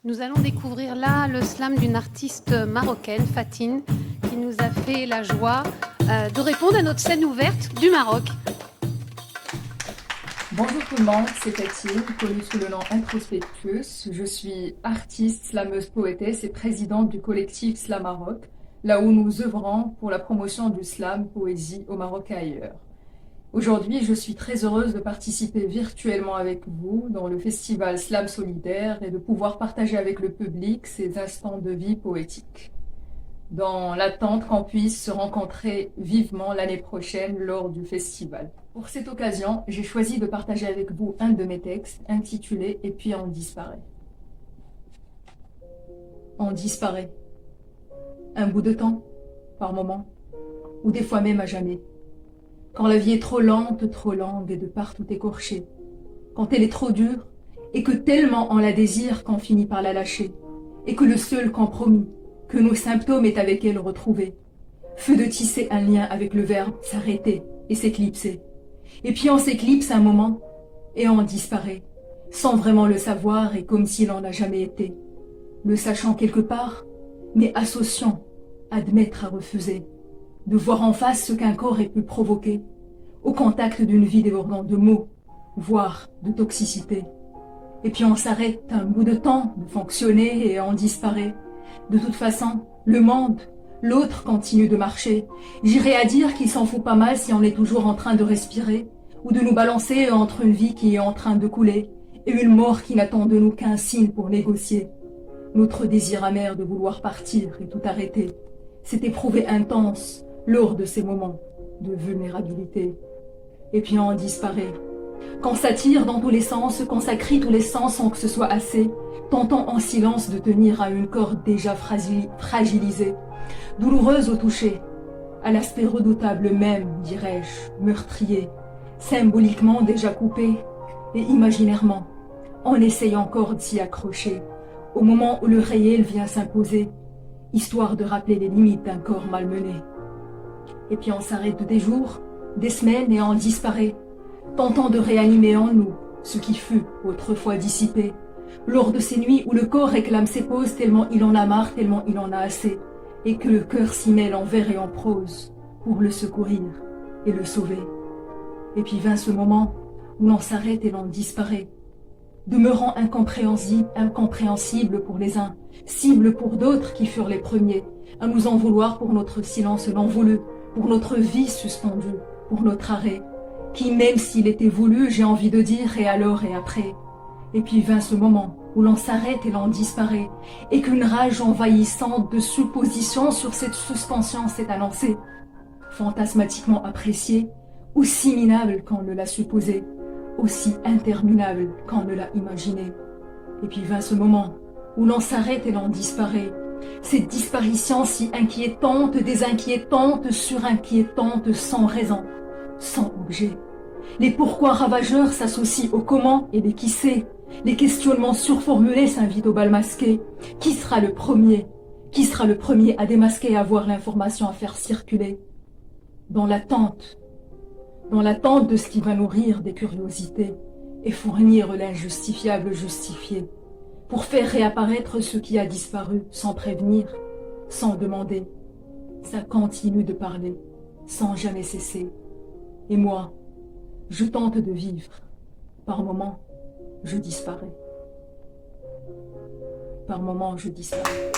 Nous allons découvrir là le slam d'une artiste marocaine, Fatine, qui nous a fait la joie de répondre à notre scène ouverte du Maroc. Bonjour tout le monde, c'est Fatine, connue sous le nom Introspectus. Je suis artiste, slameuse, poétesse et présidente du collectif Slam Maroc, là où nous œuvrons pour la promotion du slam, poésie au Maroc et ailleurs. Aujourd'hui, je suis très heureuse de participer virtuellement avec vous dans le festival Slam Solidaire et de pouvoir partager avec le public ces instants de vie poétique, dans l'attente qu'on puisse se rencontrer vivement l'année prochaine lors du festival. Pour cette occasion, j'ai choisi de partager avec vous un de mes textes intitulé « Et puis on disparaît ». On disparaît. Un bout de temps, par moment, ou des fois même à jamais. Quand la vie est trop lente, trop longue et de partout écorchée. Quand elle est trop dure et que tellement on la désire qu'on finit par la lâcher. Et que le seul compromis, que nos symptômes est avec elle retrouvés, fut de tisser un lien avec le verbe s'arrêter et s'éclipser. Et puis on s'éclipse un moment et on disparaît, sans vraiment le savoir et comme s'il en a jamais été. Le sachant quelque part, mais associant, admettre à refuser, de voir en face ce qu'un corps ait pu provoquer, au contact d'une vie débordant de mots, voire de toxicité. Et puis on s'arrête un bout de temps de fonctionner et on disparaît. De toute façon, le monde, l'autre continue de marcher. J'irais à dire qu'il s'en fout pas mal si on est toujours en train de respirer, ou de nous balancer entre une vie qui est en train de couler, et une mort qui n'attend de nous qu'un signe pour négocier. Notre désir amer de vouloir partir et tout arrêter, s'est éprouvé intense lors de ces moments de vulnérabilité. Et puis on disparaît. Quand ça tire dans tous les sens, quand ça crie tous les sens sans que ce soit assez, tentant en silence de tenir à une corde déjà fragilisée, douloureuse au toucher, à l'aspect redoutable même, dirais-je, meurtrier, symboliquement déjà coupé, et imaginairement, on essaye encore de s'y accrocher, au moment où le réel vient s'imposer, histoire de rappeler les limites d'un corps malmené. Et puis on s'arrête des jours, des semaines et on disparaît, tentant de réanimer en nous ce qui fut autrefois dissipé, lors de ces nuits où le corps réclame ses pauses tellement il en a marre, tellement il en a assez, et que le cœur s'y mêle en vers et en prose pour le secourir et le sauver. Et puis vint ce moment où l'on s'arrête et l'on disparaît, demeurant incompréhensible pour les uns, cible pour d'autres qui furent les premiers, à nous en vouloir pour notre silence non voulu, pour notre vie suspendue, pour notre arrêt, qui même s'il était voulu, j'ai envie de dire, et alors et après. Et puis vint ce moment où l'on s'arrête et l'on disparaît, et qu'une rage envahissante de suppositions sur cette suspension s'est annoncée, fantasmatiquement appréciée, aussi minable qu'on ne l'a supposé, aussi interminable qu'on ne l'a imaginé. Et puis vint ce moment où l'on s'arrête et l'on disparaît, cette disparition si inquiétante, désinquiétante, surinquiétante, sans raison, sans objet. Les pourquoi ravageurs s'associent aux comment et les qui sait. Les questionnements surformulés s'invitent au bal masqué. Qui sera le premier? Qui sera le premier à démasquer et à voir l'information à faire circuler? Dans l'attente de ce qui va nourrir des curiosités et fournir l'injustifiable justifié, pour faire réapparaître ce qui a disparu sans prévenir, sans demander. Ça continue de parler, sans jamais cesser. Et moi, je tente de vivre. Par moments, je disparais. Par moments, je disparais.